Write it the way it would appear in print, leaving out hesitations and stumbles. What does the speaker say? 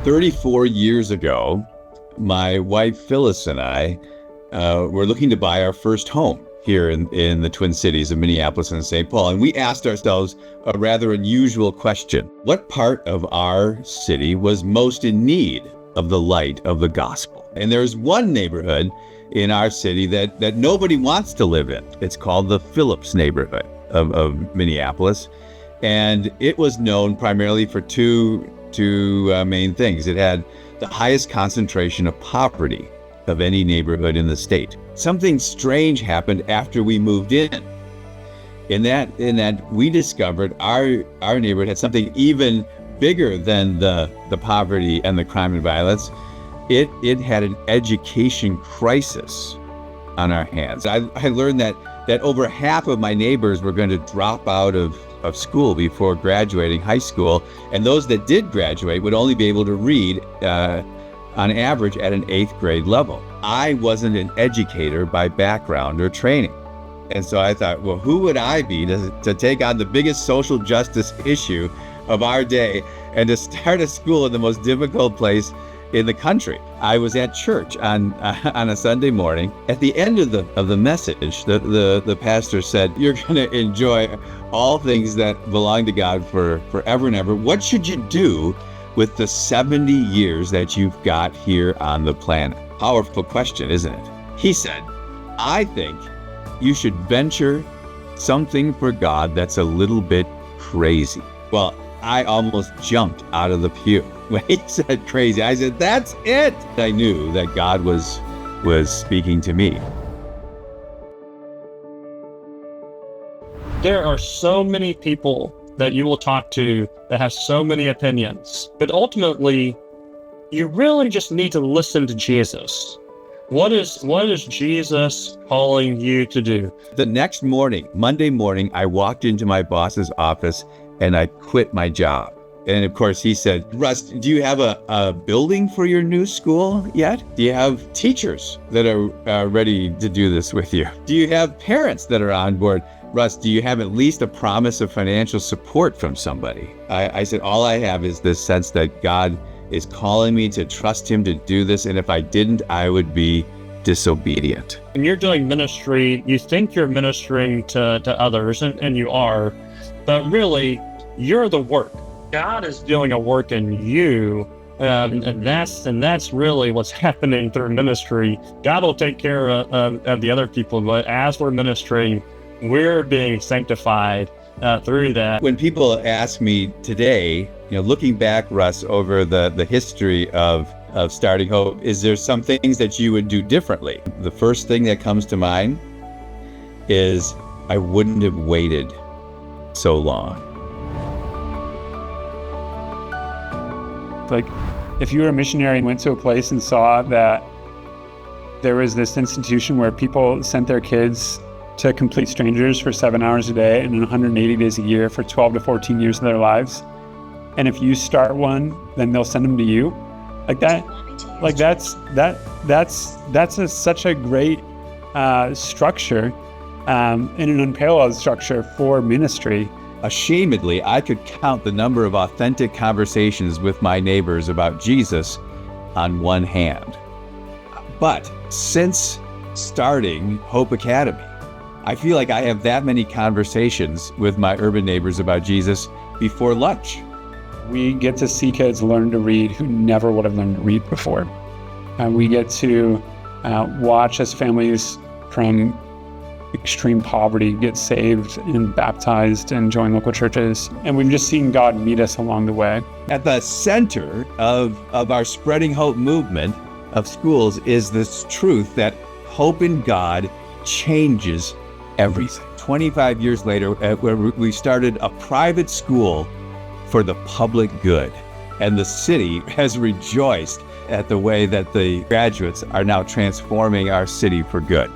34 years ago, my wife Phyllis and I were looking to buy our first home here in the Twin Cities of Minneapolis and St. Paul. And we asked ourselves a rather unusual question. What part of our city was most in need of the light of the gospel? And there's one neighborhood in our city that nobody wants to live in. It's called the Phillips neighborhood of Minneapolis. And it was known primarily for two main things. It had the highest concentration of poverty of any neighborhood in the state. Something strange happened after we moved in that we discovered our neighborhood had something even bigger than the poverty and the crime and violence. It had an education crisis on our hands. I learned that over half of my neighbors were going to drop out of school before graduating high school, and those that did graduate would only be able to read on average at an 8th grade level. I wasn't an educator by background or training. And so I thought, well, who would I be to take on the biggest social justice issue of our day and to start a school in the most difficult place in the country? I was at church on a Sunday morning. At the end of the message, the pastor said, "You're going to enjoy all things that belong to God forever and ever. What should you do with the 70 years that you've got here on the planet?" Powerful question, isn't it? He said, "I think you should venture something for God that's a little bit crazy." Well, I almost jumped out of the pew when he said crazy. I said, that's it. I knew that God was speaking to me. There are so many people that you will talk to that have so many opinions, but ultimately, you really just need to listen to Jesus. What is Jesus calling you to do? The next morning, Monday morning, I walked into my boss's office and I quit my job. And of course he said, "Russ, do you have a building for your new school yet? Do you have teachers that are ready to do this with you? Do you have parents that are on board? Russ, do you have at least a promise of financial support from somebody?" I said, all I have is this sense that God is calling me to trust him to do this. And if I didn't, I would be disobedient. When you're doing ministry, you think you're ministering to others, and you are, but really, you're the work. God is doing a work in you, and that's really what's happening through ministry. God will take care of the other people, but as we're ministering, we're being sanctified through that. When people ask me today, looking back, Russ, over the history of Starting Hope, is there some things that you would do differently? The first thing that comes to mind is I wouldn't have waited so long. Like, if you were a missionary and went to a place and saw that there was this institution where people sent their kids to complete strangers for 7 hours a day and 180 days a year for 12 to 14 years of their lives, and if you start one, then they'll send them to you, like that. Like that's such a great structure, and an unparalleled structure for ministry. Ashamedly, I could count the number of authentic conversations with my neighbors about Jesus on one hand. But since starting Hope Academy, I feel like I have that many conversations with my urban neighbors about Jesus before lunch. We get to see kids learn to read who never would have learned to read before. We get to watch as families from extreme poverty get saved and baptized and join local churches. And we've just seen God meet us along the way. At the center of our Spreading Hope movement of schools is this truth that hope in God changes everything. 25 years later, we started a private school for the public good. And the city has rejoiced at the way that the graduates are now transforming our city for good.